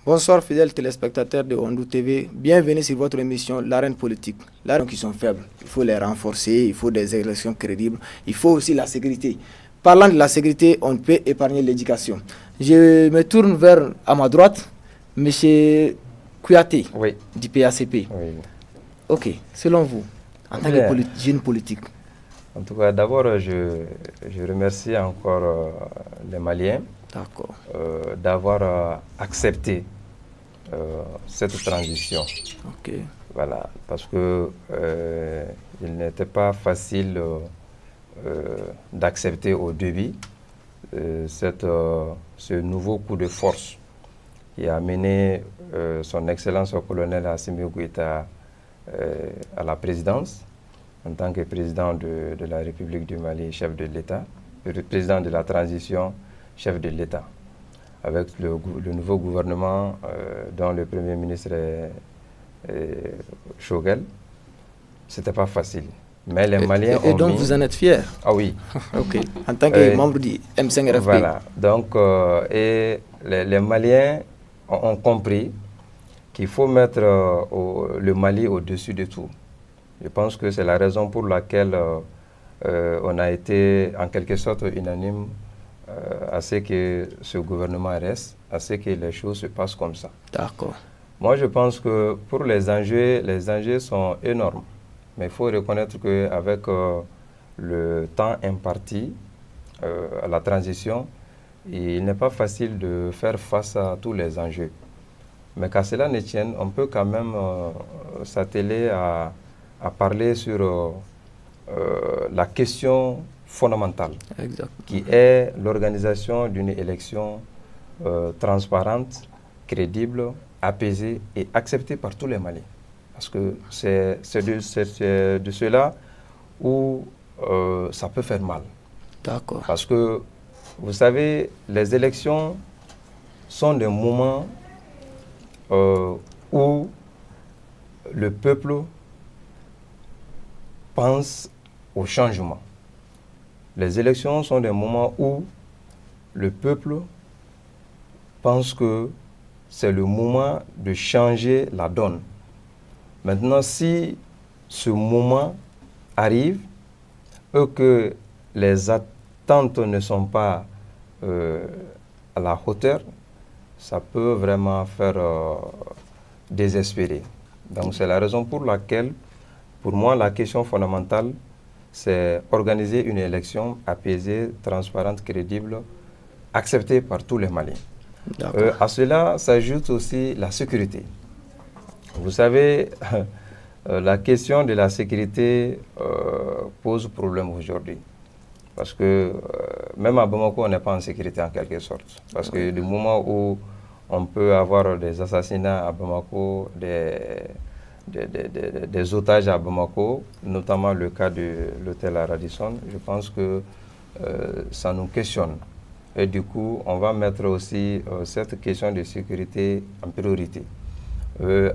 Bonsoir fidèles téléspectateurs de Ondou TV, bienvenue sur votre émission L'arène politique. L'arène qui sont faibles, il faut les renforcer, il faut des élections crédibles, il faut aussi la sécurité. Parlant de la sécurité, on ne peut épargner l'éducation. Je me tourne vers, à ma droite, M. Kouyaté, oui, du PACP. Oui. Ok, selon vous, en tant que jeune politique. En tout cas, d'abord, je remercie encore les Maliens d'avoir accepté cette transition. Ok. Voilà, parce que il n'était pas facile d'accepter au début ce nouveau coup de force qui a mené son Excellence au colonel Assimi Goïta à la présidence en tant que président de la République du Mali, chef de l'État, le président de la transition, chef de l'État, avec le nouveau gouvernement dont le Premier ministre est Choguel. Ce n'était pas facile. Mais les Maliens ont donc vous en êtes fier? Ah oui. Ok. En tant que membre du M5 RFP. Voilà. Donc, et les Maliens ont compris qu'il faut mettre le Mali au-dessus de tout. Je pense que c'est la raison pour laquelle on a été en quelque sorte unanime à ce que ce gouvernement reste, à ce que les choses se passent comme ça. D'accord. Moi, je pense que pour les enjeux sont énormes. Mais il faut reconnaître qu'avec le temps imparti à la transition, il n'est pas facile de faire face à tous les enjeux. Mais qu'à cela ne tienne, on peut quand même s'atteler à parler sur la question fondamentale, qui est l'organisation d'une élection transparente, crédible, apaisée et acceptée par tous les Maliens. Parce que c'est de cela où ça peut faire mal. D'accord. Parce que, vous savez, les élections sont des moments où le peuple pense au changement. Les élections sont des moments où le peuple pense que c'est le moment de changer la donne. Maintenant, si ce moment arrive et que les attentes ne sont pas à la hauteur, ça peut vraiment faire désespérer. Donc, c'est la raison pour laquelle, pour moi, la question fondamentale, c'est organiser une élection apaisée, transparente, crédible, acceptée par tous les Maliens. À cela s'ajoute aussi la sécurité. Vous savez, la question de la sécurité pose problème aujourd'hui. Parce que même à Bamako, on n'est pas en sécurité en quelque sorte. Parce que du moment où on peut avoir des assassinats à Bamako, des otages à Bamako, notamment le cas de l'hôtel à Radisson, je pense que ça nous questionne. Et du coup, on va mettre aussi cette question de sécurité en priorité.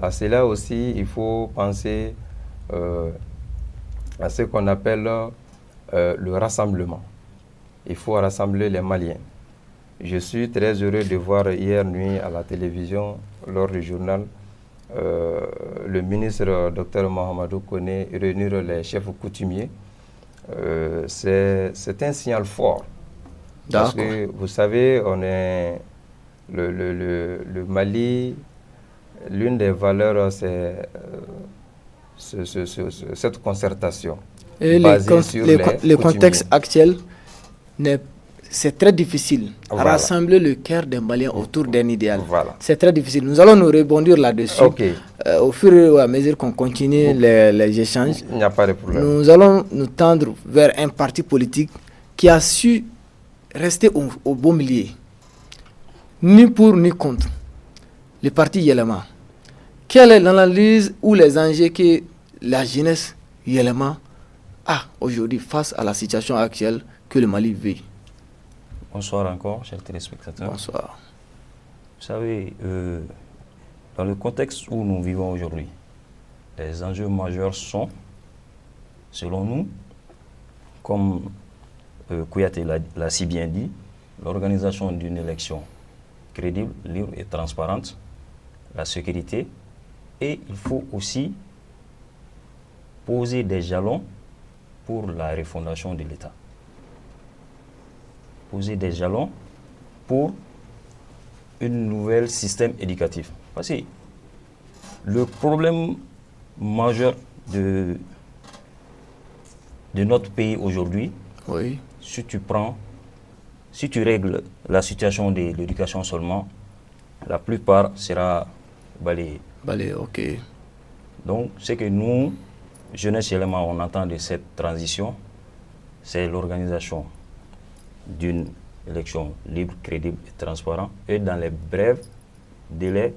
À cela aussi, il faut penser à ce qu'on appelle le rassemblement. Il faut rassembler les Maliens. Je suis très heureux de voir hier nuit à la télévision, lors du journal, le ministre Dr Mahamadou Koné réunir les chefs coutumiers. C'est un signal fort. Parce que vous savez, on est le Mali, l'une des valeurs, c'est cette concertation. Et le contexte actuel, c'est très difficile à rassembler le cœur des Maliens autour d'un idéal. C'est très difficile. Nous allons nous rebondir là-dessus. Au fur et à mesure qu'on continue les échanges, il n'y a pas de problème. Nous allons nous tendre vers un parti politique qui a su rester au beau milieu. Ni pour ni contre. Le parti Yelema. Quelle est l'analyse ou les enjeux que la jeunesse Yelema a aujourd'hui face à la situation actuelle que le Mali vit? Bonsoir encore, chers téléspectateurs. Bonsoir. Vous savez, dans le contexte où nous vivons aujourd'hui, les enjeux majeurs sont, selon nous, comme Kouyaté l'a si bien dit, l'organisation d'une élection crédible, libre et transparente, la sécurité, et il faut aussi poser des jalons pour la refondation de l'État. Poser des jalons pour un nouvel système éducatif. Parce que le problème majeur de notre pays aujourd'hui, Oui. si tu règles la situation de l'éducation seulement, la plupart sera balayée. Balé, ok. Donc, ce que nous, jeunesse élément, on entend de cette transition, c'est l'organisation d'une élection libre, crédible et transparente, et dans les brefs délais,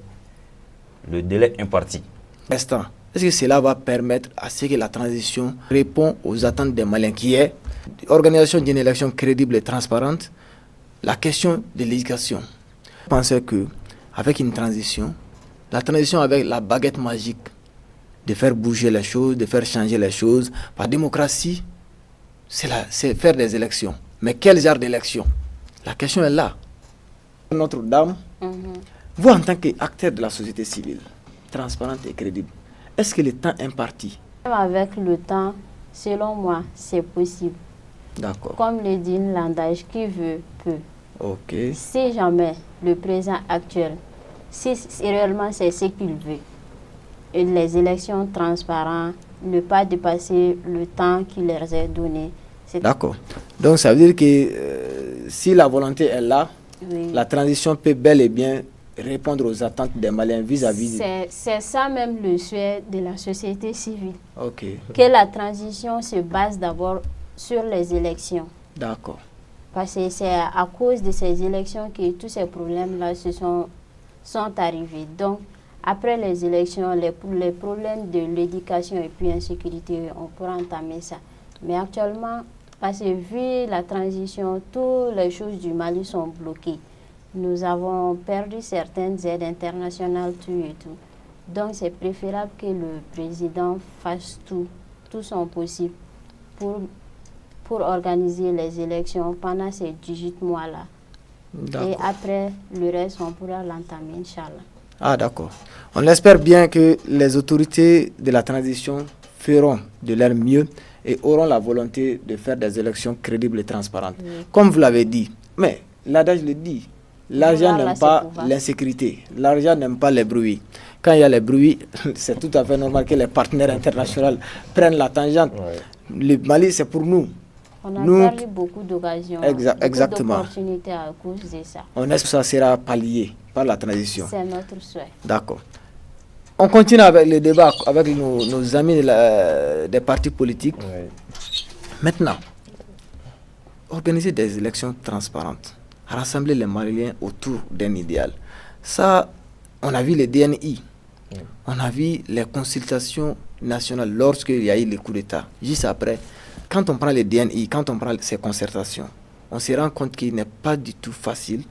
le délai imparti. Instant. Est-ce que cela va permettre à ce que la transition répond aux attentes des Maliens, qui est organisation d'une élection crédible et transparente, la question de l'éducation. Je pense que avec une transition, la transition avec la baguette magique de faire bouger les choses, de faire changer les choses, par démocratie, c'est faire des élections. Mais quel genre d'élection? La question est là. Notre-Dame, vous en tant qu'acteur de la société civile, transparente et crédible, est-ce que le temps imparti? Avec le temps, selon moi, c'est possible. D'accord. Comme le dit l'adage, qui veut, peut. Ok. Si jamais le président actuel, si réellement c'est ce qu'il veut, et les élections transparentes, ne pas dépasser le temps qui leur est donné. D'accord. Donc ça veut dire que si la volonté est là, Oui. la transition peut bel et bien répondre aux attentes des Maliens vis-à-vis. C'est ça même le souhait de la société civile. Ok. Que la transition se base d'abord sur les élections. D'accord. Parce que c'est à cause de ces élections que tous ces problèmes-là sont arrivés. Donc, après les élections, les problèmes de l'éducation et puis insécurité, on pourra entamer ça. Mais actuellement, parce que vu la transition, toutes les choses du Mali sont bloquées. Nous avons perdu certaines aides internationales, tout et tout. Donc, c'est préférable que le président fasse tout son possible pour organiser les élections pendant ces 18 mois-là. Et après, le reste, on pourra l'entamer, Inch'Allah. Ah, d'accord. On espère bien que les autorités de la transition feront de leur mieux et auront la volonté de faire des élections crédibles et transparentes. Oui. Comme vous l'avez dit, mais l'adage le dit, l'argent n'aime pas l'insécurité, l'argent n'aime pas les bruits. Quand il y a les bruits, c'est tout à fait normal que les partenaires internationaux prennent la tangente. Oui. Le Mali, c'est pour nous. On a perdu beaucoup d'occasions, exactement. Beaucoup d'opportunités à cause de ça. On espère que ça sera pallié par la transition. C'est notre souhait. D'accord. On continue avec le débat avec nos amis des partis politiques. Oui. Maintenant, organiser des élections transparentes, rassembler les Maliens autour d'un idéal. Ça, on a vu les DNI, oui. On a vu les consultations nationales lorsqu'il y a eu le coup d'État. Juste après, quand on prend les DNI, quand on prend ces concertations, on se rend compte qu'il n'est pas du tout facile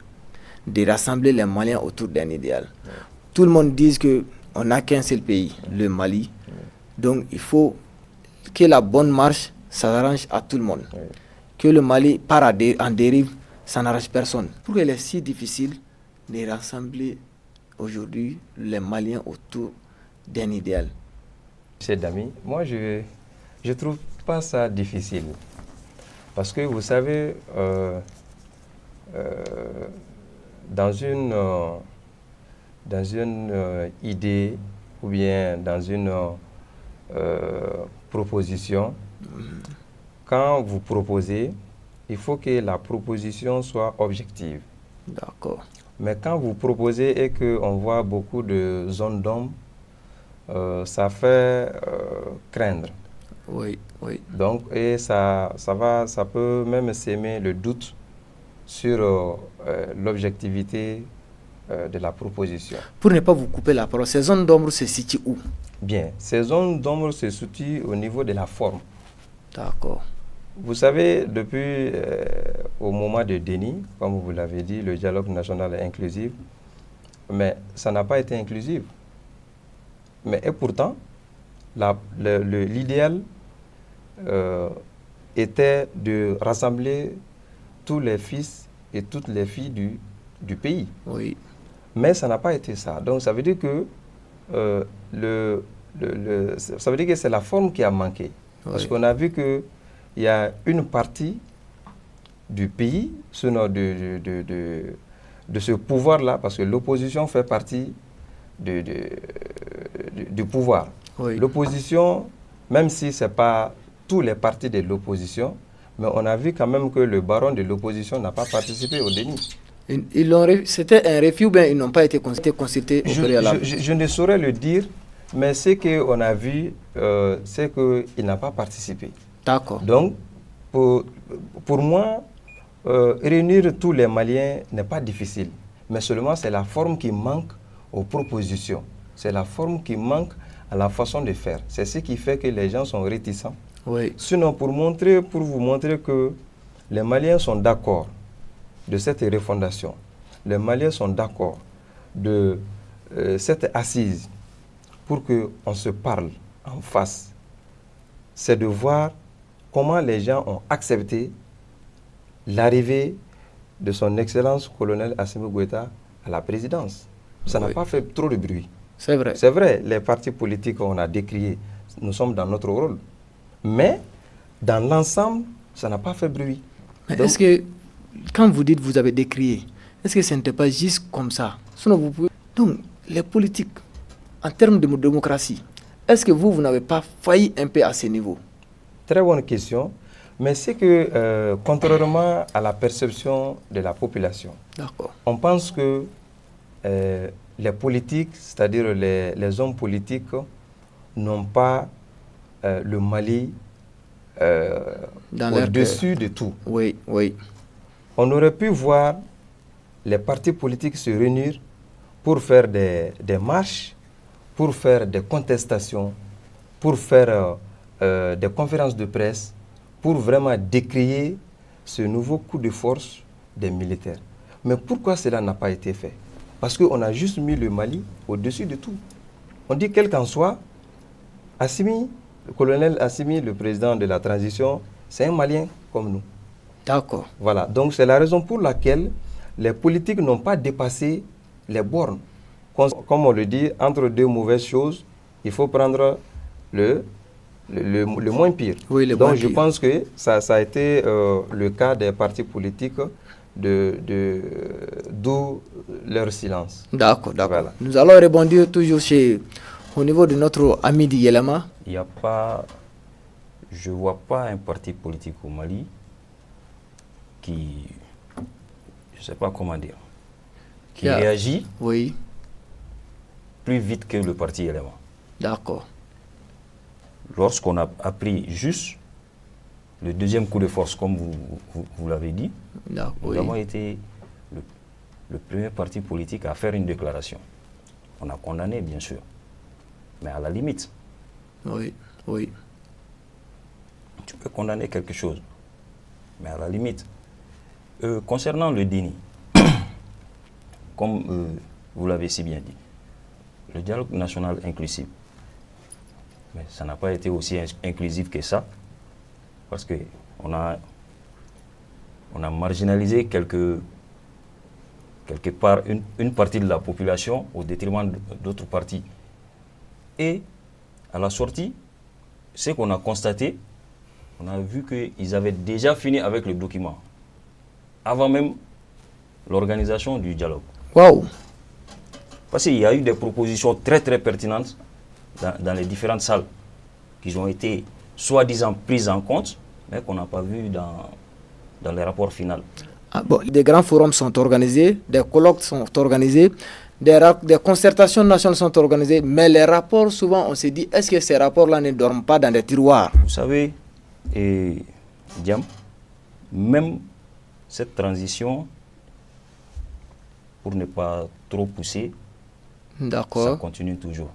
de rassembler les Maliens autour d'un idéal. Oui. Tout le monde dit qu'on n'a qu'un seul pays, le Mali. Oui. Donc il faut que la bonne marche, ça arrange à tout le monde. Oui. Que le Mali part en dérive, ça n'arrange personne. Pourquoi il est si difficile de rassembler aujourd'hui les Maliens autour d'un idéal? Monsieur Dami, moi je trouve pas ça difficile. Parce que vous savez, dans une idée ou bien dans une proposition, quand vous proposez, il faut que la proposition soit objective. D'accord. Mais quand vous proposez et qu'on voit beaucoup de zones d'ombre, ça fait craindre. Oui, oui. Donc, et ça peut même s'aimer le doute sur l'objectivité de la proposition. Pour ne pas vous couper la parole, ces zones d'ombre se situent où? Bien, ces zones d'ombre se situent au niveau de la forme. D'accord. Vous savez, depuis au moment de Déni, comme vous l'avez dit, le dialogue national est inclusif, mais ça n'a pas été inclusif. Mais et pourtant, l'idéal était de rassembler tous les fils et toutes les filles du pays. Oui. Mais ça n'a pas été ça. Donc ça veut dire que ça veut dire que c'est la forme qui a manqué. Oui. Parce qu'on a vu qu'il y a une partie du pays, de ce pouvoir-là, parce que l'opposition fait partie du pouvoir. Oui. L'opposition, même si ce n'est pas tous les partis de l'opposition, mais on a vu quand même que le baron de l'opposition n'a pas participé au déni. C'était un refus, bien ils n'ont pas été consultés au préalable. Je ne saurais le dire, mais ce qu'on a vu, c'est qu'il n'a pas participé. D'accord. Donc, pour moi, réunir tous les Maliens n'est pas difficile, mais seulement c'est la forme qui manque aux propositions. C'est la forme qui manque à la façon de faire. C'est ce qui fait que les gens sont réticents. Oui. Sinon, pour vous montrer que les Maliens sont d'accord de cette refondation, les Maliens sont d'accord de cette assise pour qu'on se parle en face, c'est de voir comment les gens ont accepté l'arrivée de son Excellence colonel Assimi Goïta à la présidence. Ça n'a pas fait trop de bruit. C'est vrai. C'est vrai, les partis politiques, on a décrié, nous sommes dans notre rôle. Mais, dans l'ensemble, ça n'a pas fait bruit. Mais est-ce que, quand vous dites vous avez décrié, est-ce que ce n'était pas juste comme ça? Sinon, vous pouvez... Donc, les politiques, en termes de démocratie, est-ce que vous n'avez pas failli un peu à ce niveau? Très bonne question. Mais c'est que, contrairement à la perception de la population, on pense que les politiques, c'est-à-dire les hommes politiques, n'ont pas le Mali au-dessus de tout. Oui, oui. On aurait pu voir les partis politiques se réunir pour faire des marches, pour faire des contestations, pour faire des conférences de presse, pour vraiment décrier ce nouveau coup de force des militaires. Mais pourquoi cela n'a pas été fait? Parce qu'on a juste mis le Mali au-dessus de tout. On dit quel qu'en soit, Assimi, le colonel Assimi, le président de la transition, c'est un Malien comme nous. D'accord. Voilà, donc c'est la raison pour laquelle les politiques n'ont pas dépassé les bornes. Comme on le dit, entre deux mauvaises choses, il faut prendre le moins pire. Oui, donc je pense que ça a été le cas des partis politiques, d'où leur silence. D'accord, d'accord. Voilà. Nous allons rebondir toujours au niveau de notre ami Yelema. Il n'y a pas, je ne vois pas un parti politique au Mali qui, je ne sais pas comment dire, qui réagit plus vite que le parti Yelema. D'accord. Lorsqu'on a appris juste le deuxième coup de force, comme vous l'avez dit, nous avons été le premier parti politique à faire une déclaration. On a condamné, bien sûr, mais à la limite. Oui, oui. Tu peux condamner quelque chose, mais à la limite. Concernant le déni, comme vous l'avez si bien dit, le dialogue national inclusif, mais ça n'a pas été aussi inclusif que ça, parce qu'on a marginalisé quelque part une partie de la population au détriment d'autres parties. Et à la sortie, ce qu'on a constaté, on a vu qu'ils avaient déjà fini avec le document, avant même l'organisation du dialogue. Waouh! Parce qu'il y a eu des propositions très très pertinentes dans les différentes salles qui ont été soi-disant prises en compte, mais qu'on n'a pas vu dans les rapports finaux. Ah bon, des grands forums sont organisés, des colloques sont organisés, des concertations nationales sont organisées, mais les rapports, souvent, on se dit, est-ce que ces rapports-là ne dorment pas dans des tiroirs? Vous savez, Diam, même cette transition, pour ne pas trop pousser, ça continue toujours.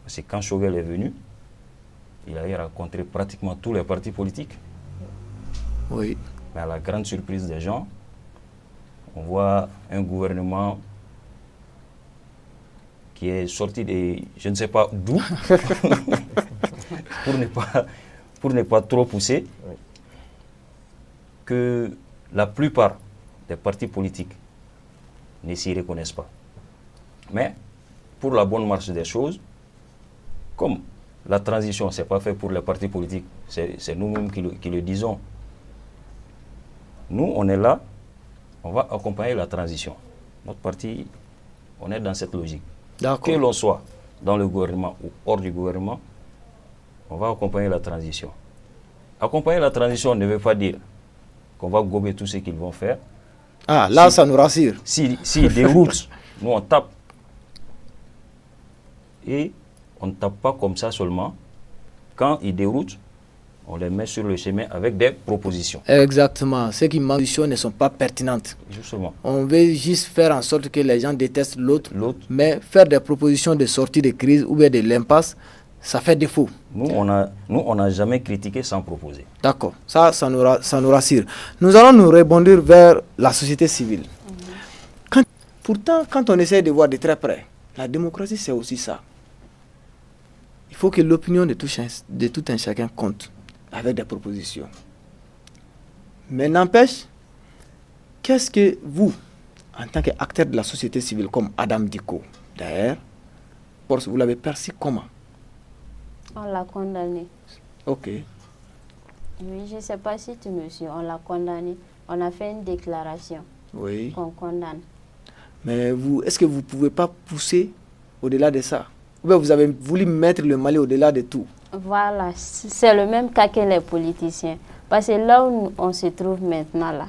Parce que quand Chauvel est venu, il a rencontré pratiquement tous les partis politiques. Oui. Mais à la grande surprise des gens, on voit un gouvernement qui est sorti de je ne sais pas d'où, pour ne pas trop pousser, que la plupart des partis politiques ne s'y reconnaissent pas. Mais pour la bonne marche des choses, comme la transition, ce n'est pas fait pour les partis politiques, c'est nous-mêmes qui le disons. Nous, on est là, on va accompagner la transition. Notre parti, on est dans cette logique. Que l'on soit dans le gouvernement ou hors du gouvernement, on va accompagner la transition. Accompagner la transition ne veut pas dire qu'on va gober tout ce qu'ils vont faire. Ah, là, ça nous rassure. S'ils déroutent, nous on tape. Et on ne tape pas comme ça seulement. Quand ils déroutent, on les met sur le chemin avec des propositions. Exactement. Ceux qui mentionnent ne sont pas pertinentes. Justement. On veut juste faire en sorte que les gens détestent l'autre. Mais faire des propositions de sortie de crise ou bien de l'impasse, ça fait défaut. Nous, on n'a jamais critiqué sans proposer. D'accord. Ça nous rassure. Nous allons nous rebondir vers la société civile. Pourtant, quand on essaie de voir de très près, la démocratie, c'est aussi ça. Il faut que l'opinion de tout un chacun compte avec des propositions. Mais n'empêche, qu'est-ce que vous, en tant qu'acteur de la société civile, comme Adam Dicko, d'ailleurs, vous l'avez perçu comment? On l'a condamné. Ok. Oui, je ne sais pas si tu me suis. On l'a condamné. On a fait une déclaration qu'on condamne. Mais vous, est-ce que vous ne pouvez pas pousser au-delà de ça? Ou bien vous avez voulu mettre le Mali au-delà de tout? Voilà, c'est le même cas que les politiciens. Parce que là où on se trouve maintenant, là,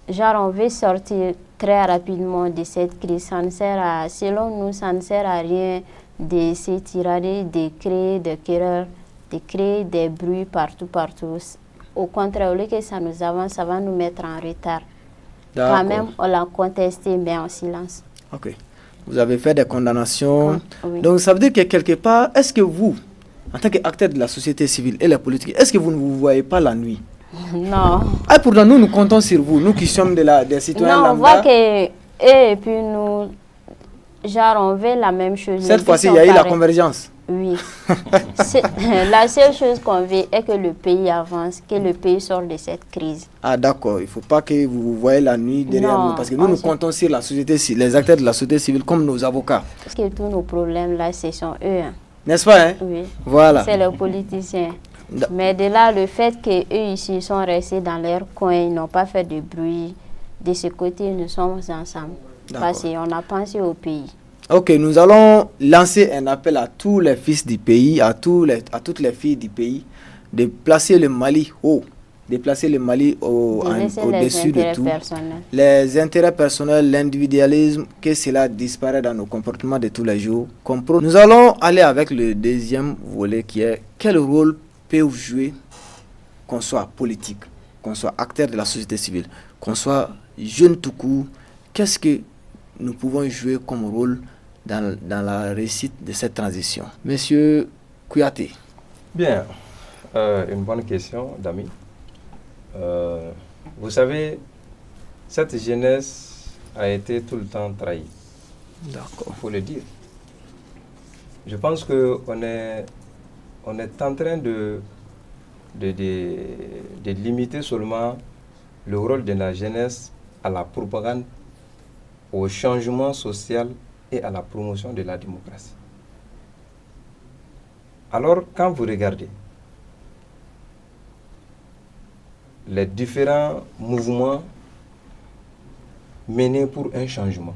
genre on veut sortir très rapidement de cette crise. Ça ne sert à, selon nous, ça ne sert à rien de s'étirer, de créer des querelles, de créer des bruits partout. Au contraire, au lieu que ça nous avance, ça va nous mettre en retard. Quand même, on l'a contesté, mais en silence. Ok. Vous avez fait des condamnations. Oui. Donc ça veut dire que quelque part, est-ce que vous, en tant qu'acteur de la société civile et la politique, est-ce que vous ne vous voyez pas la nuit? Non. Ah, pourtant, nous comptons sur vous, nous qui sommes des citoyens lambda. Non, on voit que et puis nous, genre, on veut la même chose. Cette fois-ci, il y a eu la convergence. Oui. La seule chose qu'on veut est que le pays avance, que le pays sorte de cette crise. Ah d'accord, il ne faut pas que vous voyez la nuit derrière nous, parce que nous comptons sur la société, les acteurs de la société civile comme nos avocats. Parce que tous nos problèmes là, ce sont eux. Hein. N'est-ce pas hein? Oui. Voilà. C'est les politiciens. Mais de là, le fait qu'eux ici sont restés dans leur coin, ils n'ont pas fait de bruit, de ce côté, nous sommes ensemble. Parce qu'on a pensé au pays. Ok, nous allons lancer un appel à tous les fils du pays, à toutes les filles du pays, de placer le Mali haut, de placer le Mali au-dessus de tout. Les intérêts personnels, l'individualisme, que cela disparaît dans nos comportements de tous les jours. Nous allons aller avec le deuxième volet qui est quel rôle peut jouer, qu'on soit politique, qu'on soit acteur de la société civile, qu'on soit jeune tout court, qu'est-ce que nous pouvons jouer comme rôle dans la réussite de cette transition. Monsieur Kouyaté. Bien, une bonne question, Dami. Vous savez, cette jeunesse a été tout le temps trahie. D'accord. Il faut le dire. Je pense qu'on est en train de limiter seulement le rôle de la jeunesse à la propagande, au changement social et à la promotion de la démocratie. Alors, quand vous regardez les différents mouvements menés pour un changement,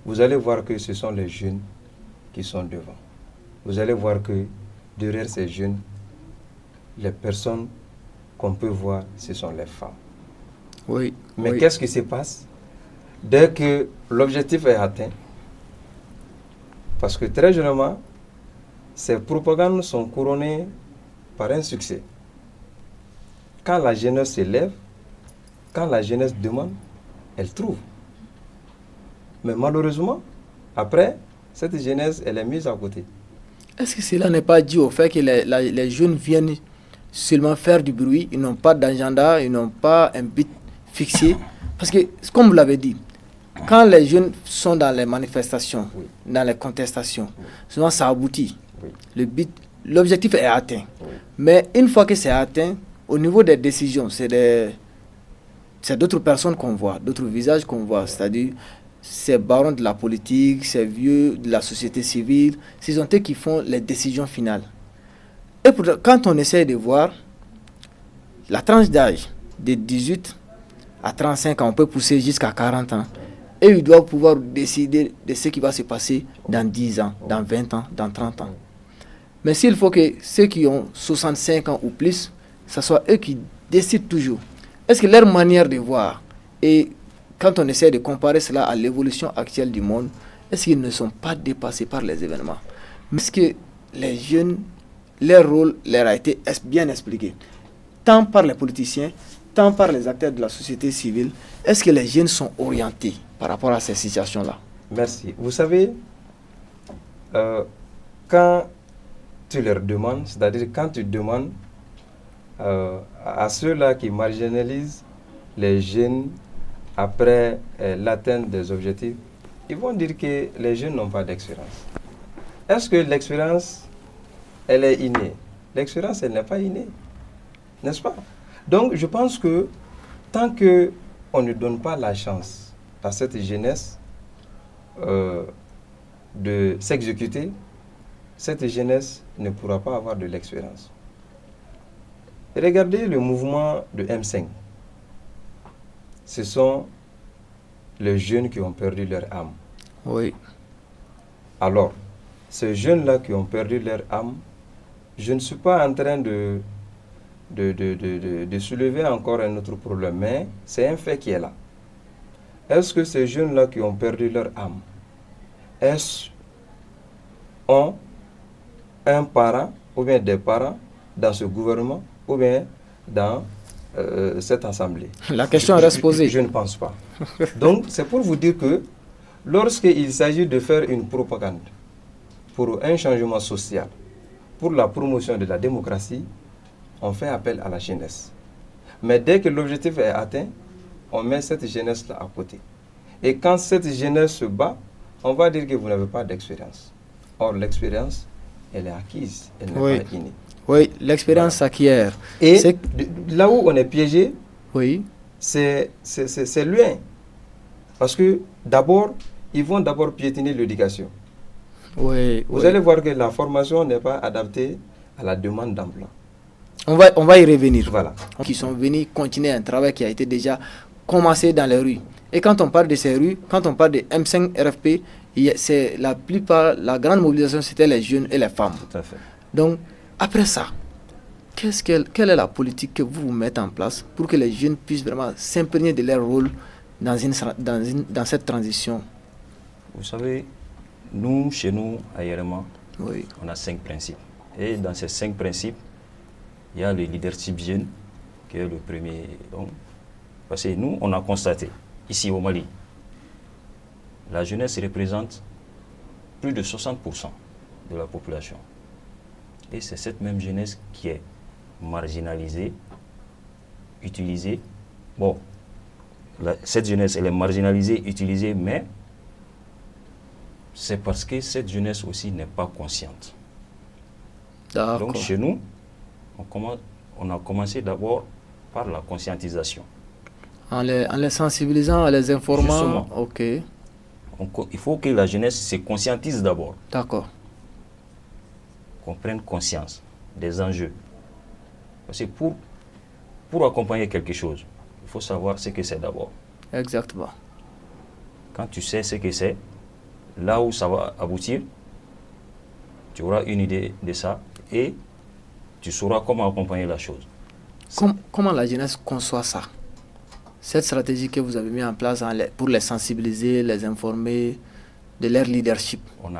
vous allez voir que ce sont les jeunes qui sont devant. Vous allez voir que derrière ces jeunes, les personnes qu'on peut voir, ce sont les femmes. Oui. Mais qu'est-ce qui se passe dès que l'objectif est atteint? Parce que très généralement, ces propagandes sont couronnées par un succès. Quand la jeunesse se lève, quand la jeunesse demande, elle trouve. Mais malheureusement, après, cette jeunesse, elle est mise à côté. Est-ce que cela n'est pas dû au fait que les jeunes viennent seulement faire du bruit, ils n'ont pas d'agenda, ils n'ont pas un but fixé? Parce que, comme vous l'avez dit, quand les jeunes sont dans les manifestations, dans les contestations, souvent ça aboutit. L'objectif est atteint. Mais une fois que c'est atteint, au niveau des décisions, c'est c'est d'autres personnes qu'on voit, d'autres visages qu'on voit, c'est-à-dire ces barons de la politique, ces vieux de la société civile, ce sont eux qui font les décisions finales. Et quand on essaie de voir la tranche d'âge de 18 à 35 ans, on peut pousser jusqu'à 40 ans, et ils doivent pouvoir décider de ce qui va se passer dans 10 ans, dans 20 ans, dans 30 ans. Mais s'il faut que ceux qui ont 65 ans ou plus, ce soit eux qui décident toujours. Est-ce que leur manière de voir, et quand on essaie de comparer cela à l'évolution actuelle du monde, est-ce qu'ils ne sont pas dépassés par les événements? Est-ce que les jeunes, leur rôle leur a été bien expliqué, tant par les politiciens, tant par les acteurs de la société civile? Est-ce que les jeunes sont orientés par rapport à ces situations-là? Merci. Vous savez, quand tu leur demandes, c'est-à-dire quand tu demandes à ceux-là qui marginalisent les jeunes après l'atteinte des objectifs, ils vont dire que les jeunes n'ont pas d'expérience. Est-ce que l'expérience, elle est innée? L'expérience, elle n'est pas innée, n'est-ce pas? Donc, je pense que tant qu'on ne donne pas la chance à cette jeunesse de s'exécuter, cette jeunesse ne pourra pas avoir de l'expérience. Regardez le mouvement de M5. Ce sont les jeunes qui ont perdu leur âme. Oui. Alors, ces jeunes-là qui ont perdu leur âme, je ne suis pas en train de soulever encore un autre problème, mais c'est un fait qui est là. Est-ce que ces jeunes-là qui ont perdu leur âme, ont un parent ou bien des parents dans ce gouvernement ou bien dans cette assemblée? La question reste posée. Je ne pense pas. Donc, c'est pour vous dire que lorsqu'il s'agit de faire une propagande pour un changement social, pour la promotion de la démocratie, on fait appel à la jeunesse. Mais dès que l'objectif est atteint, on met cette jeunesse-là à côté. Et quand cette jeunesse se bat, on va dire que vous n'avez pas d'expérience. Or, l'expérience, elle est acquise, elle n'est pas innée. Oui, l'expérience s'acquiert. Et là où on est piégé, c'est loin. Parce que d'abord, ils vont d'abord piétiner l'éducation. Vous allez voir que la formation n'est pas adaptée à la demande d'emploi. On va y revenir. Voilà. Qui sont venus continuer un travail qui a été déjà commencé dans les rues. Et quand on parle de ces rues, quand on parle de M5 RFP, c'est la plupart, la grande mobilisation, c'était les jeunes et les femmes. Tout à fait. Donc, après ça, quelle est la politique que vous mettez en place pour que les jeunes puissent vraiment s'imprégner de leur rôle dans cette transition? Vous savez, nous, chez nous, à Yerema, on a 5 principes. Et dans ces 5 principes, il y a le leadership jeune, qui est le premier. Donc, parce que nous, on a constaté, ici au Mali, la jeunesse représente plus de 60% de la population. Et c'est cette même jeunesse qui est marginalisée, utilisée. Bon, cette jeunesse, elle est marginalisée, utilisée, mais c'est parce que cette jeunesse aussi n'est pas consciente. Donc chez nous, on a commencé d'abord par la conscientisation. En les sensibilisant, en les informant. Justement. Ok. Il faut que la jeunesse se conscientise d'abord. D'accord. Qu'on prenne conscience des enjeux. Parce que pour accompagner quelque chose, il faut savoir ce que c'est d'abord. Exactement. Quand tu sais ce que c'est, là où ça va aboutir, tu auras une idée de ça et tu sauras comment accompagner la chose. Comment la jeunesse conçoit ça? Cette stratégie que vous avez mise en place pour les sensibiliser, les informer de leur leadership. On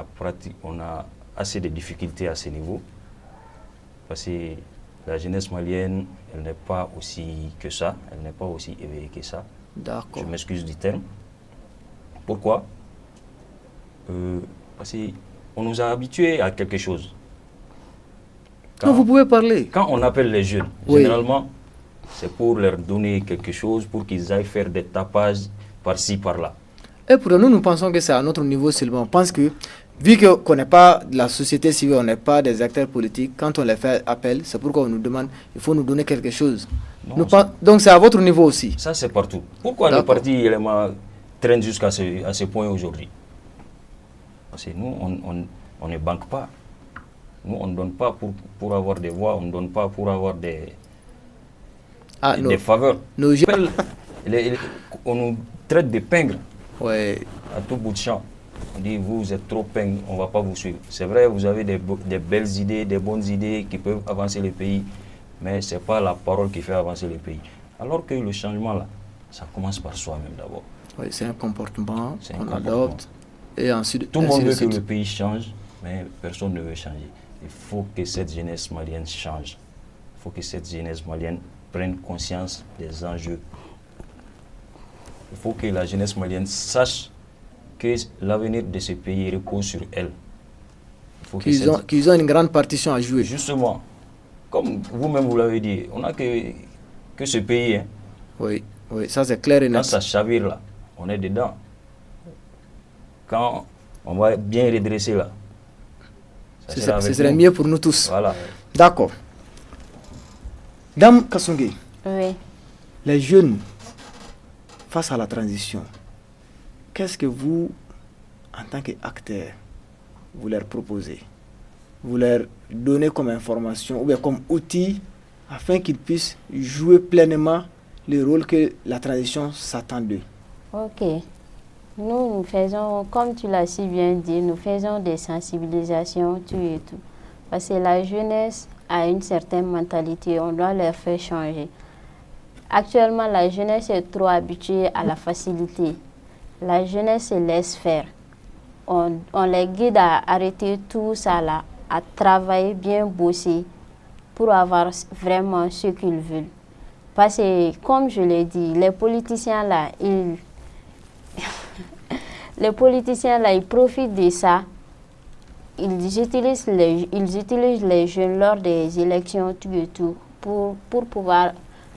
a assez de difficultés à ce niveau parce que la jeunesse malienne, elle n'est pas aussi que ça, elle n'est pas aussi éveillée que ça. D'accord. Je m'excuse du terme. Pourquoi? Parce qu'on nous a habitués à quelque chose. Non, vous pouvez parler. Quand on appelle les jeunes, généralement, c'est pour leur donner quelque chose, pour qu'ils aillent faire des tapages par-ci, par-là. Et pour nous pensons que c'est à notre niveau seulement. On pense que vu qu'on n'est pas de la société civile, on n'est pas des acteurs politiques, quand on les fait appel, c'est pourquoi on nous demande, il faut nous donner quelque chose. Non, Donc c'est à votre niveau aussi. ça, c'est partout. Pourquoi le parti élément traîne jusqu'à ce point aujourd'hui? Parce que nous, on ne banque pas. Nous, on ne donne pas pour avoir des voix, on ne donne pas pour avoir des faveurs. On nous traite de pingres à tout bout de champ. On dit, vous êtes trop pingres, on ne va pas vous suivre. C'est vrai, vous avez des belles idées, des bonnes idées qui peuvent avancer le pays, mais ce n'est pas la parole qui fait avancer le pays. Alors que le changement, là, ça commence par soi-même d'abord. Oui, c'est un comportement qu'on adopte. Et ensuite, tout le monde veut que le pays change, mais personne ne veut changer. Il faut que cette jeunesse malienne change. Il faut que cette jeunesse malienne prenne conscience des enjeux. Il faut que la jeunesse malienne sache que l'avenir de ce pays repose sur elle. Qu'ils ont une grande partition à jouer. Justement, comme vous-même vous l'avez dit, on n'a que ce pays. Hein. Oui, ça c'est clair et net. Quand ça chavire là, on est dedans. Quand on va bien redresser là, ce serait mieux pour nous tous. Voilà. D'accord. Dame Kassongué, les jeunes, face à la transition, qu'est-ce que vous, en tant qu'acteur, vous leur proposez? Vous leur donnez comme information ou bien comme outil afin qu'ils puissent jouer pleinement le rôle que la transition s'attend d'eux? Ok. Nous faisons, comme tu l'as si bien dit, nous faisons des sensibilisations, tout et tout. Parce que la jeunesse a une certaine mentalité, on doit leur faire changer. Actuellement, la jeunesse est trop habituée à la facilité. La jeunesse se laisse faire. On les guide à arrêter tout ça là, à travailler, bien bosser pour avoir vraiment ce qu'ils veulent. Parce que, comme je l'ai dit, les politiciens là, ils profitent de ça. Ils utilisent les jeunes lors des élections, tout et tout, pour pouvoir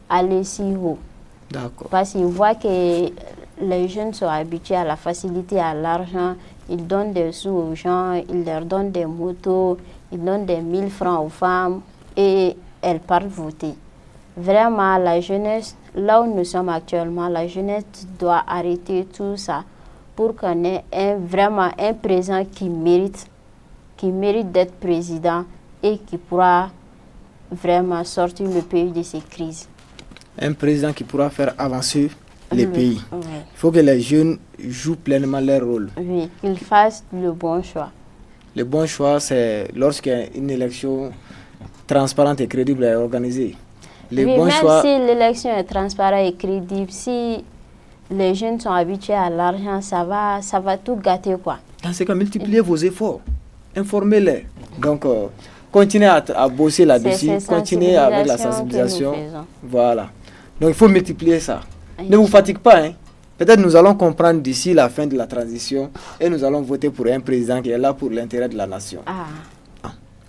aller si haut. D'accord. Parce qu'ils voient que les jeunes sont habitués à la facilité, à l'argent. Ils donnent des sous aux gens, ils leur donnent des motos, ils donnent des 1000 francs aux femmes et elles partent voter. Vraiment, la jeunesse, là où nous sommes actuellement, la jeunesse doit arrêter tout ça pour qu'on ait vraiment un président qui mérite d'être président et qui pourra vraiment sortir le pays de ces crises. Un président qui pourra faire avancer les pays. Oui. Il faut que les jeunes jouent pleinement leur rôle. Oui, qu'ils fassent le bon choix. Le bon choix, c'est lorsqu'une élection transparente et crédible est organisée. Même si l'élection est transparente et crédible, si les jeunes sont habitués à l'argent, ça va tout gâter, quoi. Dans ce cas, multipliez vos efforts. Informez-les. Donc, continuez à bosser là-dessus. Continuez avec la sensibilisation. Voilà. Donc, il faut multiplier ça. Ne vous fatigue pas. Hein. Peut-être nous allons comprendre d'ici la fin de la transition et nous allons voter pour un président qui est là pour l'intérêt de la nation.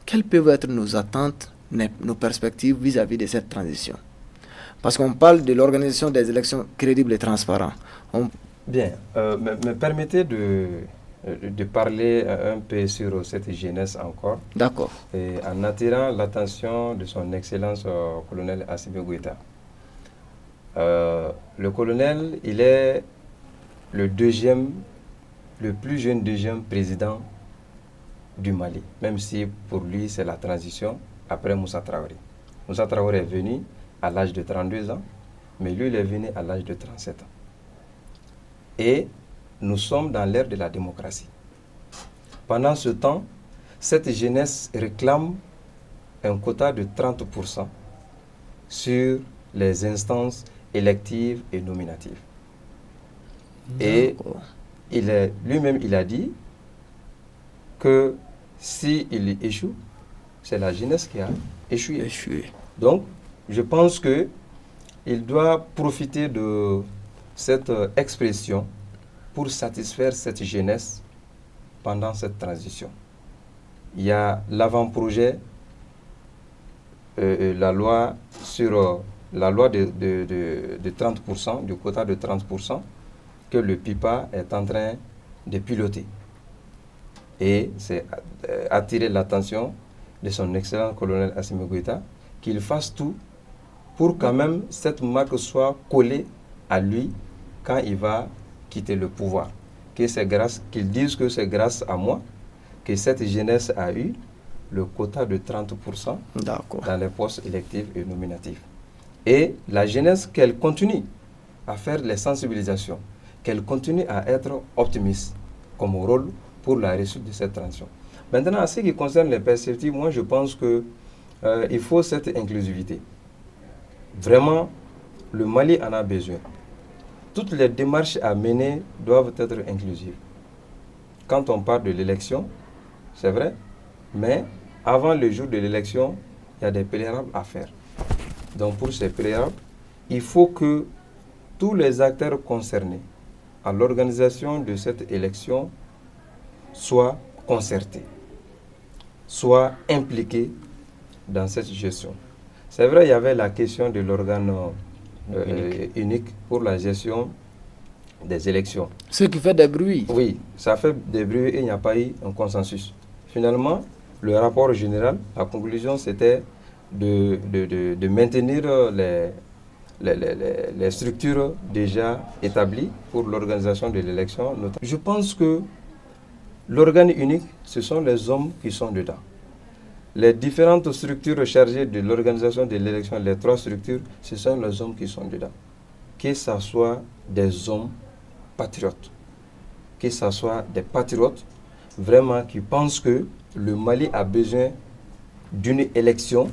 Quelles peuvent être nos attentes, nos perspectives vis-à-vis de cette transition? Parce qu'on parle de l'organisation des élections crédibles et transparentes. Bien, me permettez de parler un peu sur cette jeunesse encore. D'accord. En attirant l'attention de son Excellence colonel Assimi Goïta. Le colonel, il est le plus jeune deuxième président du Mali, même si pour lui c'est la transition après Moussa Traoré. Moussa Traoré est venu à l'âge de 32 ans, mais lui il est venu à l'âge de 37 ans. Et nous sommes dans l'ère de la démocratie. Pendant ce temps, cette jeunesse réclame un quota de 30% sur les instances électives et nominatives. Et lui-même, il a dit que s'il échoue, c'est la jeunesse qui a échoué. Donc, je pense qu'il doit profiter de cette expression pour satisfaire cette jeunesse pendant cette transition. Il y a l'avant-projet, la loi sur la loi de 30%, du quota de 30%, que le PIPA est en train de piloter. Et c'est attirer l'attention de son excellent colonel Assimi Goïta, qu'il fasse tout pour quand même cette marque soit collée à lui quand il va quitter le pouvoir. Qu'il dise que c'est grâce à moi que cette jeunesse a eu le quota de 30% dans les postes électifs et nominatifs. Et la jeunesse, qu'elle continue à faire les sensibilisations, qu'elle continue à être optimiste comme rôle pour la réussite de cette transition. Maintenant, en ce qui concerne les perspectives, moi je pense qu'il faut cette inclusivité. Vraiment, le Mali en a besoin. Toutes les démarches à mener doivent être inclusives. Quand on parle de l'élection, c'est vrai, mais avant le jour de l'élection, il y a des préalables à faire. Donc pour ces préalables, il faut que tous les acteurs concernés à l'organisation de cette élection soient concertés, soient impliqués dans cette gestion. C'est vrai, il y avait la question de l'organe unique pour la gestion des élections. Ce qui fait des bruits. Oui, ça fait des bruits et il n'y a pas eu un consensus. Finalement, le rapport général, la conclusion, c'était de maintenir les structures déjà établies pour l'organisation de l'élection. Je pense que l'organe unique, ce sont les hommes qui sont dedans. Les différentes structures chargées de l'organisation de l'élection, les 3 structures, ce sont les hommes qui sont dedans. Que ce soit des hommes patriotes, que ce soit des patriotes vraiment qui pensent que le Mali a besoin d'une élection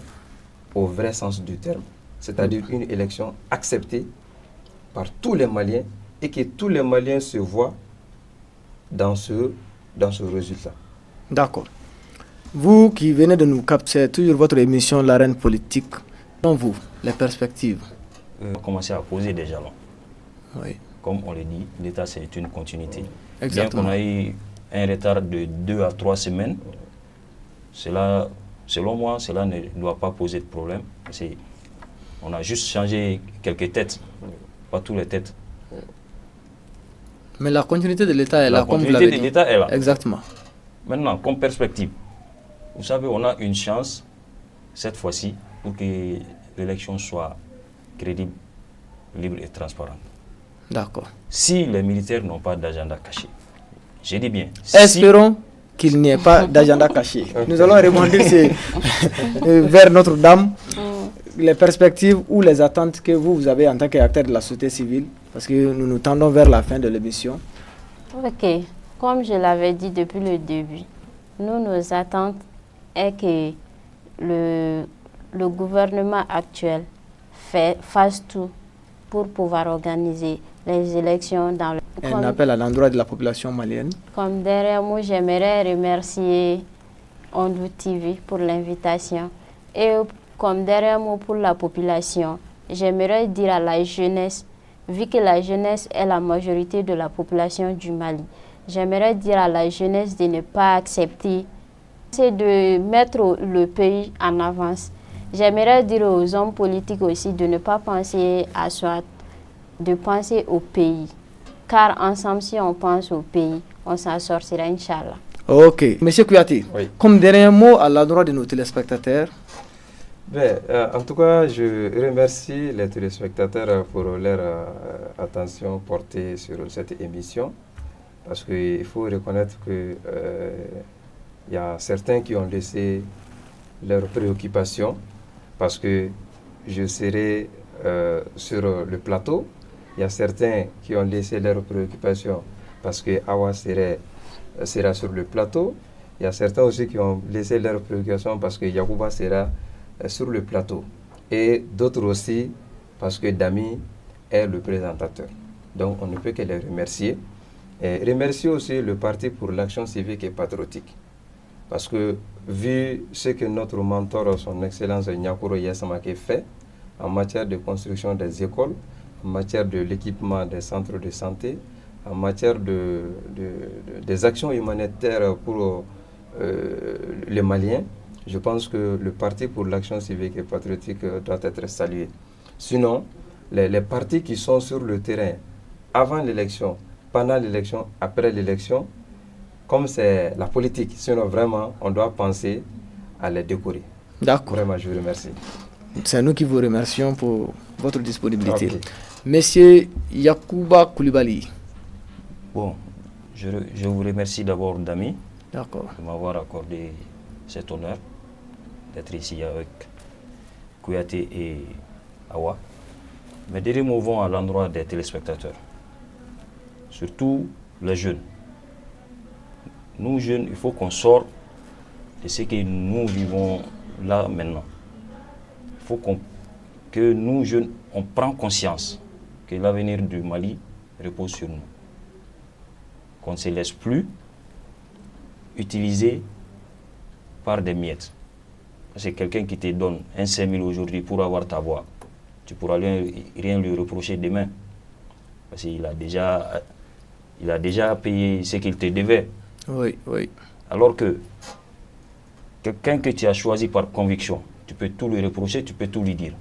au vrai sens du terme, c'est-à-dire une élection acceptée par tous les Maliens et que tous les Maliens se voient dans ce résultat. D'accord. Vous qui venez de nous capter, c'est toujours votre émission L'arène politique. Dans vous, les perspectives. On va commencer à poser des jalons. Oui. Comme on le dit, l'État c'est une continuité. Exactement. Bien qu'on a eu un retard de 2 à 3 semaines, cela, selon moi, cela ne doit pas poser de problème. On a juste changé quelques têtes, pas toutes les têtes. Mais la continuité de l'État est là, comme vous l'avez dit. La continuité de l'État est là. Exactement. Maintenant, comme perspective, vous savez, on a une chance, cette fois-ci, pour que l'élection soit crédible, libre et transparente. D'accord. Si les militaires n'ont pas d'agenda caché, je dis bien. Espérons qu'il n'y ait pas d'agenda caché. Nous allons rebondir vers Notre-Dame, les perspectives ou les attentes que vous avez en tant qu'acteur de la société civile, parce que nous nous tendons vers la fin de l'émission. Ok, comme je l'avais dit depuis le début, nos attentes est que le gouvernement actuel fasse tout pour pouvoir organiser les élections dans le... Un appel à l'endroit de la population malienne. Comme derrière moi, j'aimerais remercier Ondou TV pour l'invitation. Et comme derrière moi pour la population, j'aimerais dire à la jeunesse, vu que la jeunesse est la majorité de la population du Mali, j'aimerais dire à la jeunesse de ne pas accepter, c'est de mettre le pays en avance. J'aimerais dire aux hommes politiques aussi de ne pas penser à soi, de penser au pays. Car ensemble, si on pense au pays, on s'en sortira, Inch'Allah. Ok. Monsieur Kouyaté, oui. Comme dernier mot à l'endroit de nos téléspectateurs. En tout cas, je remercie les téléspectateurs pour leur attention portée sur cette émission. Parce qu'il faut reconnaître qu'il y a certains qui ont laissé leurs préoccupations. Parce que je serai sur le plateau. Il y a certains qui ont laissé leurs préoccupations parce que Awa sera sur le plateau. Il y a certains aussi qui ont laissé leurs préoccupations parce que Yacouba sera sur le plateau. Et d'autres aussi parce que Dami est le présentateur. Donc on ne peut que les remercier. Et remercier aussi le Parti pour l'action civique et patriotique. Parce que vu ce que notre mentor, son Excellence Nyakuro Yasamake fait en matière de construction des écoles, en matière de l'équipement des centres de santé, en matière des actions humanitaires pour les Maliens, je pense que le Parti pour l'action civique et patriotique doit être salué. Sinon, les partis qui sont sur le terrain avant l'élection, pendant l'élection, après l'élection, comme c'est la politique, sinon vraiment, on doit penser à les décorer. D'accord. Vraiment, je vous remercie. C'est nous qui vous remercions pour votre disponibilité. Ok. Monsieur Yacouba Koulibaly. Bon, je vous remercie d'abord, Dami, D'accord. de m'avoir accordé cet honneur d'être ici avec Kouyaté et Awa. Mes derniers mots vont à l'endroit des téléspectateurs, surtout les jeunes. Nous jeunes, il faut qu'on sorte de ce que nous vivons là maintenant. Il faut que nous jeunes, on prend conscience que l'avenir du Mali repose sur nous. Qu'on ne se laisse plus utiliser par des miettes. C'est quelqu'un qui te donne un 5 000 aujourd'hui pour avoir ta voix. Tu ne pourras rien lui reprocher demain. Parce qu'il a déjà payé ce qu'il te devait. Oui, oui. Alors que quelqu'un que tu as choisi par conviction, tu peux tout lui reprocher, tu peux tout lui dire.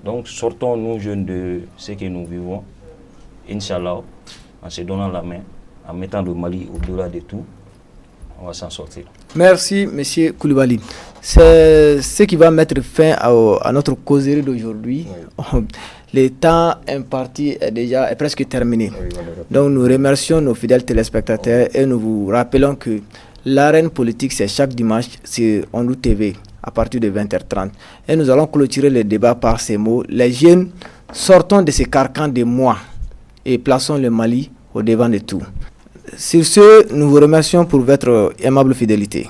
Donc sortons nous jeunes de ce que nous vivons, Inch'Allah, en se donnant la main, en mettant le Mali au-delà de tout, on va s'en sortir. Merci, M. Koulibaly. C'est ce qui va mettre fin à notre causerie d'aujourd'hui. Oui. Le temps imparti est presque terminé. Oui, donc nous remercions nos fidèles téléspectateurs et nous vous rappelons que l'arène politique, c'est chaque dimanche sur Ondou TV à partir de 20h30. Et nous allons clôturer le débat par ces mots. Les jeunes, sortons de ces carcans de moi et plaçons le Mali au devant de tout. Sur ce, nous vous remercions pour votre aimable fidélité.